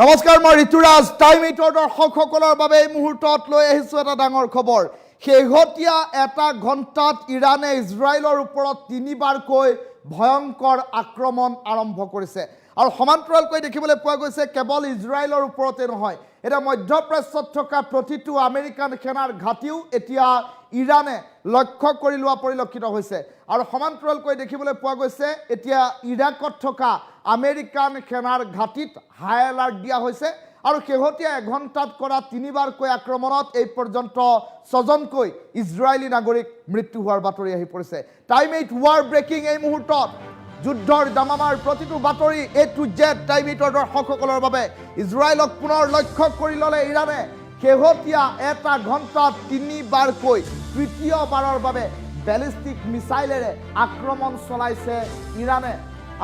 নমস্কাৰ, মই ঋতুৰাজ। টাইম এইটৰ দৰ্শকসকলৰ বাবে এই মুহূৰ্তত লৈ আহিছোঁ এটা ডাঙৰ খবৰ। শেহতীয়া এটা ঘণ্টাত ইৰাণে ইজৰাইলৰ ওপৰত তিনিবাৰকৈ ভয়ংকৰ আক্ৰমণ আৰম্ভ কৰিছে আৰু সমান্তৰালকৈ দেখিবলৈ পোৱা গৈছে কেৱল ইজৰাইলৰ ওপৰতে নহয়, এতিয়া মধ্যপ্ৰাচ্যত থকা প্ৰতিটো আমেৰিকান সেনাৰ ঘাটিও এতিয়া ইৰাণে লক্ষ্য কৰি লোৱা পৰিলক্ষিত হৈছে আৰু সমান্তৰালকৈ দেখিবলৈ পোৱা গৈছে এতিয়া ইৰাকত থকা আমেৰিকান সেনাৰ ঘাটিত হাই এলাৰ্ট দিয়া হৈছে আৰু শেহতীয়া এঘণ্টাত কৰা তিনিবাৰকৈ আক্ৰমণত এই পৰ্যন্ত 6জনকৈ ইজৰাইলী নাগৰিক মৃত্যু হোৱাৰ বাতৰি আহি পৰিছে। টাইম এইট ৱাৰ ব্ৰেকিং এই মুহূৰ্তত যুদ্ধৰ দামামাৰ প্ৰতিটো বাতৰি এ টু জেড টাইম এইটৰ দৰ্শকসকলৰ বাবে। ইজৰাইলক পুনৰ লক্ষ্য কৰি ল'লে ইৰাণে শেহতীয়া এটা ঘণ্টাত তিনিবাৰকৈ তৃতীয়বাৰৰ বাবে বেলিষ্টিক মিছাইলেৰে আক্ৰমণ চলাইছে ইৰাণে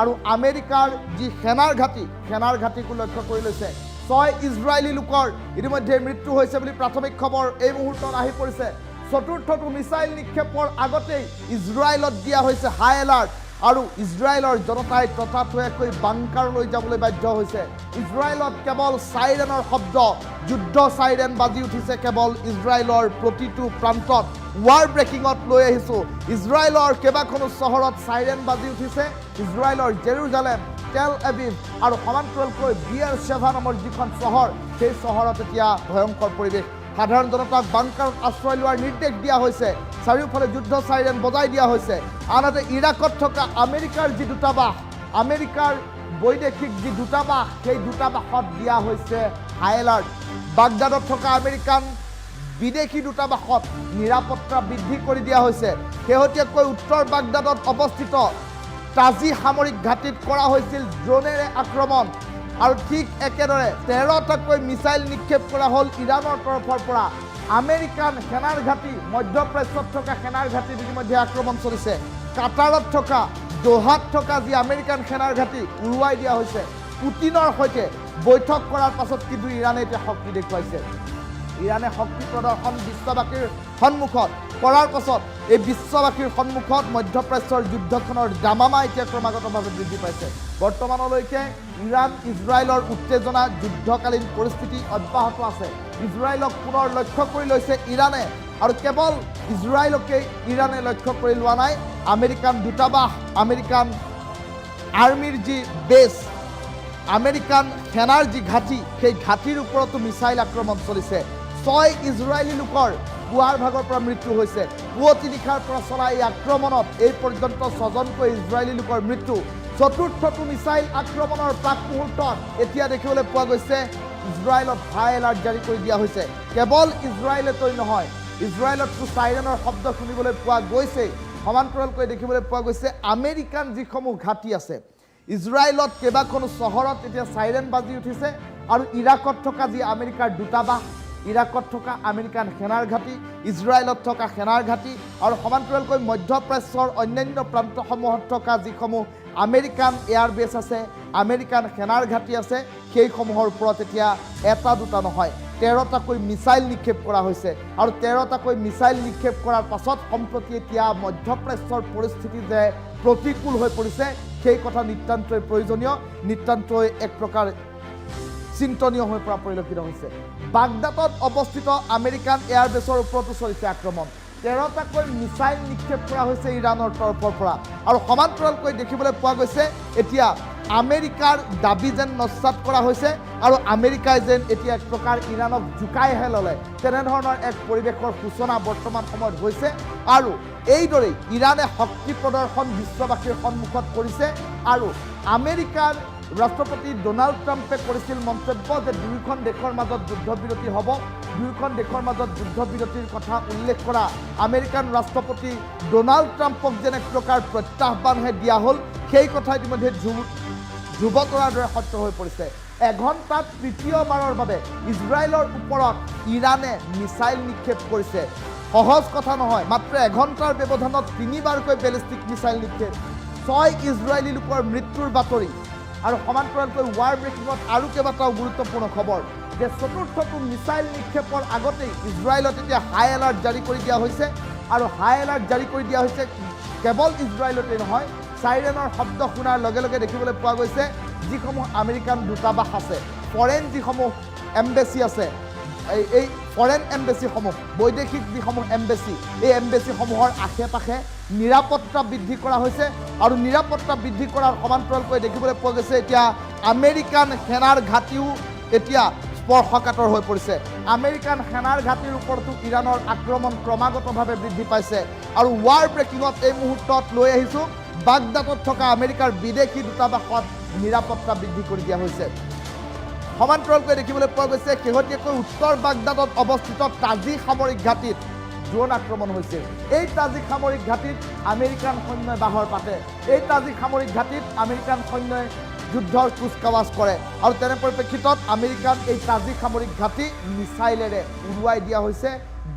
আৰু আমেৰিকাৰ যি সেনাৰ ঘাটিকো লক্ষ্য কৰি লৈছে। 6 ইজৰাইলী লোকৰ ইতিমধ্যে মৃত্যু হৈছে বুলি প্ৰাথমিক খবৰ এই মুহূৰ্তত আহি পৰিছে। চতুৰ্থটো মিছাইল নিক্ষেপৰ আগতেই ইজৰাইলত দিয়া হৈছে হাই এলাৰ্ট আৰু ইজৰাইলৰ জনতাই ততাতৈয়াকৈ বাংকাৰলৈ যাবলৈ বাধ্য হৈছে। ইজৰাইলত কেৱল চাইৰেনৰ শব্দ, যুদ্ধ চাইৰেন বাজি উঠিছে কেৱল ইজৰাইলৰ প্ৰতিটো প্ৰান্তত। ৱাৰ ব্ৰেকিঙত লৈ আহিছোঁ, ইজৰাইলৰ কেইবাখনো চহৰত চাইৰেন বাজি উঠিছে। ইজৰাইলৰ জেৰুজালেম, টেল এভিভ আৰু সমান্তৰালকৈ বিয়েৰশ্বেভা নামৰ যিখন চহৰ, সেই চহৰত এতিয়া ভয়ংকৰ পৰিৱেশ। সাধাৰণ জনতাক বাংকাৰত আশ্ৰয় লোৱাৰ নিৰ্দেশ দিয়া হৈছে, চাৰিওফালে যুদ্ধ চাইৰেন বজাই দিয়া হৈছে। আনহাতে ইৰাকত থকা আমেৰিকাৰ যি দূতাবাস, আমেৰিকাৰ বৈদেশিক যি দূতাবাস, সেই দূতাবাসত দিয়া হৈছে হাই এলাৰ্ট। বাগদাদত থকা আমেৰিকান বিদেশী দূতাবাসত নিৰাপত্তা বৃদ্ধি কৰি দিয়া হৈছে। শেহতীয়াকৈ উত্তৰ বাগদাদত অৱস্থিত তাজি সামৰিক ঘাটিত কৰা হৈছিল ড্ৰোনেৰে আক্ৰমণ আৰু ঠিক একেদৰে 13টাকৈ মিছাইল নিক্ষেপ কৰা হ'ল ইৰাণৰ তৰফৰ পৰা। আমেৰিকান সেনাৰ ঘাটি, মধ্যপ্ৰাচ্যত থকা সেনাৰ ঘাটিত ইতিমধ্যে আক্ৰমণ চলিছে। কাটাৰত থকা, দোহাত থকা যি আমেৰিকান সেনাৰ ঘাটি উৰুৱাই দিয়া হৈছে। পুটিনৰ সৈতে বৈঠক কৰাৰ পাছত কিন্তু ইৰাণে এতিয়া শক্তি দেখুৱাইছে। ইৰাণে শক্তি প্ৰদৰ্শন বিশ্ববাসীৰ সন্মুখত কৰাৰ পাছত এই বিশ্ববাসীৰ সন্মুখত মধ্যপ্ৰাচ্যৰ যুদ্ধখনৰ দামামা এতিয়া ক্ৰমাগতভাৱে বৃদ্ধি পাইছে। বৰ্তমানলৈকে ইৰাণ ইজৰাইলৰ উত্তেজনা, যুদ্ধকালীন পৰিস্থিতি অব্যাহত আছে। ইজৰাইলক পুনৰ লক্ষ্য কৰি লৈছে ইৰাণে আৰু কেৱল ইজৰাইলকেই ইৰাণে লক্ষ্য কৰি লোৱা নাই, আমেৰিকান দূতাবাস, আমেৰিকান আৰ্মিৰ যি বেছ, আমেৰিকান সেনাৰ যি ঘাটি, সেই ঘাটিৰ ওপৰতো মিছাইল আক্ৰমণ চলিছে। 6 ইজৰাইলী লোকৰ পুৱাৰ ভাগৰ পৰা মৃত্যু হৈছে। পুৱতি নিশাৰ পৰা চলা এই আক্ৰমণত এই পৰ্যন্ত 6জনকৈ ইজৰাইলী লোকৰ মৃত্যু। চতুৰ্থটো মিছাইল আক্ৰমণৰ প্ৰাক মুহূৰ্তত এতিয়া দেখিবলৈ পোৱা গৈছে ইজৰাইলত হাই এলাৰ্ট জাৰি কৰি দিয়া হৈছে। কেৱল ইজৰাইলতেই নহয়, ইজৰাইলততো চাইৰেনৰ শব্দ শুনিবলৈ পোৱা গৈছেই, সমান্তৰালকৈ দেখিবলৈ পোৱা গৈছে আমেৰিকান যিসমূহ ঘাটি আছে ইজৰাইলত কেইবাখনো চহৰত এতিয়া চাইৰেন বাজি উঠিছে আৰু ইৰাকত থকা যি আমেৰিকাৰ দূতাবাস, ইৰাকত থকা আমেৰিকান সেনাৰ ঘাটি, ইজৰাইলত থকা সেনাৰ ঘাটি আৰু সমান্তৰালকৈ মধ্যপ্ৰাচ্যৰ অন্যান্য প্ৰান্তসমূহত থকা যিসমূহ আমেৰিকান এয়াৰবেছ আছে, আমেৰিকান সেনাৰ ঘাটি আছে, সেইসমূহৰ ওপৰত এতিয়া এটা দুটা নহয় 13টাকৈ মিছাইল নিক্ষেপ কৰা হৈছে আৰু 13টাকৈ মিছাইল নিক্ষেপ কৰাৰ পাছত সম্প্ৰতি এতিয়া মধ্যপ্ৰাচ্যৰ পৰিস্থিতি যে প্ৰতিকূল হৈ পৰিছে, সেই কথা নিতান্তই প্ৰয়োজনীয়, নিতান্তই এক প্ৰকাৰ চিন্তনীয় হৈ পৰা পৰিলক্ষিত হৈছে। বাগদাদত অৱস্থিত আমেৰিকান এয়াৰবেছৰ ওপৰতো চলিছে আক্ৰমণ। 13টাকৈ মিছাইল নিক্ষেপ কৰা হৈছে ইৰাণৰ তৰফৰ পৰা আৰু সমান্তৰালকৈ দেখিবলৈ পোৱা গৈছে এতিয়া আমেৰিকাৰ দাবী যেন নস্যাৎ কৰা হৈছে আৰু আমেৰিকাই যেন এতিয়া এক প্ৰকাৰ ইৰাণক জোকাইহে ল'লে, তেনেধৰণৰ এক পৰিৱেশৰ সূচনা বৰ্তমান সময়ত হৈছে আৰু এইদৰেই ইৰাণে শক্তি প্ৰদৰ্শন বিশ্ববাসীৰ সন্মুখত কৰিছে আৰু আমেৰিকাৰ ৰাষ্ট্ৰপতি ডোনাল্ড ট্ৰাম্পে কৰিছিল মন্তব্য যে দুয়োখন দেশৰ মাজত যুদ্ধবিৰতি হ'ব। দুয়োখন দেশৰ মাজত যুদ্ধবিৰতিৰ কথা উল্লেখ কৰা আমেৰিকান ৰাষ্ট্ৰপতি ডোনাল্ড ট্ৰাম্পক যেন এক প্ৰকাৰ প্ৰত্যাহ্বানহে দিয়া হ'ল, সেই কথা ইতিমধ্যে ধ্ৰুৱতৰাৰ দৰে সত্য হৈ পৰিছে। এঘণ্টাত তৃতীয়বাৰৰ বাবে ইজৰাইলৰ ওপৰত ইৰাণে মিছাইল নিক্ষেপ কৰিছে। সহজ কথা নহয়, মাত্ৰ এঘণ্টাৰ ব্যৱধানত 3বাৰকৈ বেলিষ্টিক মিছাইল নিক্ষেপ। 6 ইজৰাইলী লোকৰ মৃত্যুৰ বাতৰি আৰু সমান্তৰালকৈ ৱাৰ ব্ৰেকিঙত আৰু কেইবাটাও গুৰুত্বপূৰ্ণ খবৰ যে চতুৰ্থটো মিছাইল নিক্ষেপৰ আগতেই ইজৰাইলত এতিয়া হাই এলাৰ্ট জাৰি কৰি দিয়া হৈছে আৰু হাই এলাৰ্ট জাৰি কৰি দিয়া হৈছে কেৱল ইজৰাইলতেই নহয়, চাইৰেনৰ শব্দ শুনাৰ লগে লগে দেখিবলৈ পোৱা গৈছে যিসমূহ আমেৰিকান দূতাবাস আছে ফৰেন যিসমূহ এম্বেচি আছে এই ফৰেন এম্বেচিসমূহ বৈদেশিক যিসমূহ এম্বেচি এই এম্বেচিসমূহৰ আশে পাশে নিৰাপত্তা বৃদ্ধি কৰা হৈছে আৰু নিৰাপত্তা বৃদ্ধি কৰাৰ সমান্তৰালকৈ দেখিবলৈ পোৱা গৈছে এতিয়া আমেৰিকান সেনাৰ ঘাটিও এতিয়া স্পৰ্শকাতৰ হৈ পৰিছে আমেৰিকান সেনাৰ ঘাটিৰ ওপৰতো ইৰাণৰ আক্ৰমণ ক্ৰমাগতভাৱে বৃদ্ধি পাইছে আৰু ৱাৰ ব্ৰেকিঙত এই মুহূৰ্তত লৈ আহিছোঁ বাগদাদত থকা আমেৰিকাৰ বিদেশী দূতাবাসত নিৰাপত্তা বৃদ্ধি কৰি দিয়া হৈছে সমান্তৰালকৈ দেখিবলৈ পোৱা গৈছে শেহতীয়াকৈ উত্তৰ বাগদাদত অৱস্থিত তাজি সামৰিক ঘাটিত ড্ৰোন আক্ৰমণ হৈছিল এই তাজি সামৰিক ঘাটিত আমেৰিকান সৈন্যই বাহৰ পাতে এই তাজি সামৰিক ঘাটিত আমেৰিকান সৈন্যই যুদ্ধৰ কুচকাৱাজ কৰে আৰু তেনে পৰিপ্ৰেক্ষিতত আমেৰিকান এই তাজি সামৰিক ঘাটি মিছাইলেৰে উৰুৱাই দিয়া হৈছে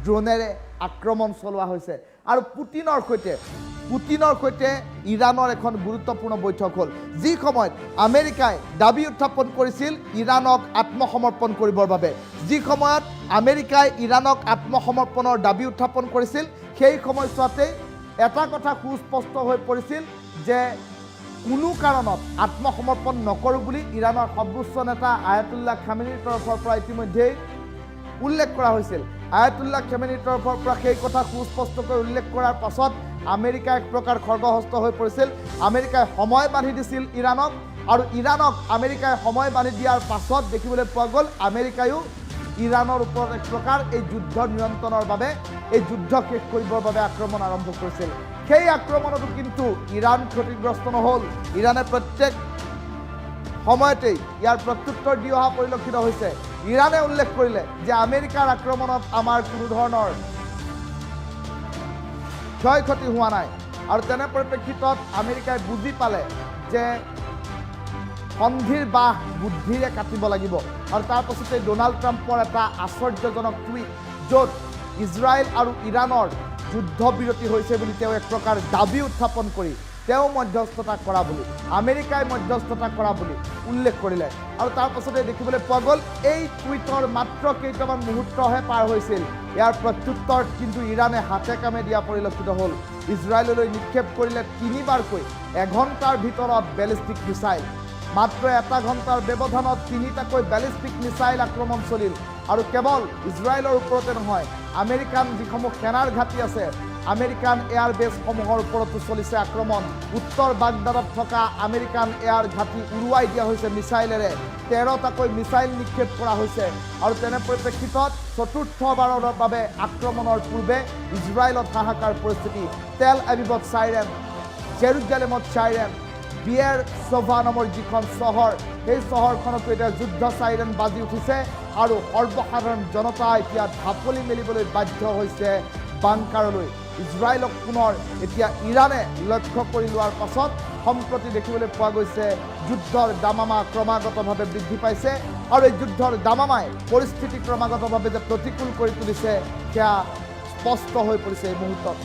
ড্ৰোনেৰে আক্ৰমণ চলোৱা হৈছে আৰু পুটিনৰ সৈতে ইৰাণৰ এখন গুৰুত্বপূৰ্ণ বৈঠক হ'ল যি সময়ত আমেৰিকাই দাবী উত্থাপন কৰিছিল ইৰাণক আত্মসমৰ্পণ কৰিবৰ বাবে যি সময়ত আমেৰিকাই ইৰাণক আত্মসমৰ্পণৰ দাবী উত্থাপন কৰিছিল সেই সময়ছোৱাতেই এটা কথা সুস্পষ্ট হৈ পৰিছিল যে কোনো কাৰণত আত্মসমৰ্পণ নকৰোঁ বুলি ইৰাণৰ সৰ্বোচ্চ নেতা আয়াতুল্লাহ খামেনিৰ তৰফৰ পৰা ইতিমধ্যেই উল্লেখ কৰা হৈছিল আয়াতুল্লাহ খামেনিৰ তৰফৰ পৰা সেই কথা সুস্পষ্টকৈ উল্লেখ কৰাৰ পাছত আমেৰিকা এক প্ৰকাৰ খৰ্গহস্ত হৈ পৰিছিল আমেৰিকাই সময় বান্ধি দিছিল ইৰাণক আৰু ইৰাণক আমেৰিকাই সময় বান্ধি দিয়াৰ পাছত দেখিবলৈ পোৱা গ'ল আমেৰিকায়ো ইৰাণৰ ওপৰত এক প্ৰকাৰ এই যুদ্ধ নিয়ন্ত্ৰণৰ বাবে এই যুদ্ধ শেষ কৰিবৰ বাবে আক্ৰমণ আৰম্ভ কৰিছিল সেই আক্ৰমণতো কিন্তু ইৰাণ ক্ষতিগ্ৰস্ত নহ'ল ইৰাণে প্ৰত্যেক সময়তেই ইয়াৰ প্ৰত্যুত্তৰ দি অহা পৰিলক্ষিত হৈছে ইৰাণে উল্লেখ কৰিলে যে আমেৰিকাৰ আক্ৰমণত আমাৰ কোনো ধৰণৰ ক্ষয় ক্ষতি হোৱা নাই আৰু তেনে পৰিপ্ৰেক্ষিতত আমেৰিকাই বুজি পালে যে সন্ধিৰ বাহ বুদ্ধিৰে কাটিব লাগিব আৰু তাৰ পাছতে ডোনাল্ড ট্ৰাম্পৰ এটা আশ্চৰ্যজনক টুইট য'ত ইজৰাইল আৰু ইৰাণৰ যুদ্ধবিৰতি হৈছে বুলি তেওঁ এক প্ৰকাৰ দাবী উত্থাপন কৰি তেওঁ মধ্যস্থতা কৰা বুলি আমেৰিকাই মধ্যস্থতা কৰা বুলি উল্লেখ কৰিলে আৰু তাৰ পাছতে দেখিবলৈ পোৱা গ'ল এই টুইটৰ মাত্ৰ কেইটামান মুহূৰ্তহে পাৰ হৈছিল ইয়াৰ প্ৰত্যুত্তৰ কিন্তু ইৰাণে হাতে কামে দিয়া পৰিলক্ষিত হ'ল ইজৰাইললৈ নিক্ষেপ কৰিলে 3বাৰকৈ এঘণ্টাৰ ভিতৰত বেলিষ্টিক মিছাইল মাত্ৰ এটা ঘণ্টাৰ ব্যৱধানত 3টাকৈ বেলিষ্টিক মিছাইল আক্ৰমণ চলিল আৰু কেৱল ইজৰাইলৰ ওপৰতে নহয় আমেৰিকান যিসমূহ সেনাৰ ঘাটি আছে আমেৰিকান এয়াৰ বেছসমূহৰ ওপৰতো চলিছে আক্ৰমণ উত্তৰ বাগদাদত থকা আমেৰিকান এয়াৰ ঘাটি উৰুৱাই দিয়া হৈছে মিছাইলেৰে 13টাকৈ মিছাইল নিক্ষেপ কৰা হৈছে আৰু তেনে পৰিপ্ৰেক্ষিতত চতুৰ্থবাৰৰ বাবে আক্ৰমণৰ পূৰ্বে ইজৰাইলত হাহাকাৰ পৰিস্থিতি তেল আভিভত চাইৰেন জেৰুজালেমত চাইৰেন বিয়েৰ ছভা নামৰ যিখন চহৰ সেই চহৰখনতো এতিয়া যুদ্ধ চাইৰেন বাজি উঠিছে আৰু সৰ্বসাধাৰণ জনতা এতিয়া ঢাপলি মেলিবলৈ বাধ্য হৈছে বাংকাৰলৈ ইজৰাইলক পুনৰ এতিয়া ইৰাণে লক্ষ্য কৰি লোৱাৰ পাছত সম্প্ৰতি দেখিবলৈ পোৱা গৈছে যুদ্ধৰ দামামা ক্ৰমাগতভাৱে বৃদ্ধি পাইছে আৰু এই যুদ্ধৰ দামামাই পৰিস্থিতি ক্ৰমাগতভাৱে যে প্ৰতিকূল কৰি তুলিছে সেয়া স্পষ্ট হৈ পৰিছে এই মুহূৰ্তত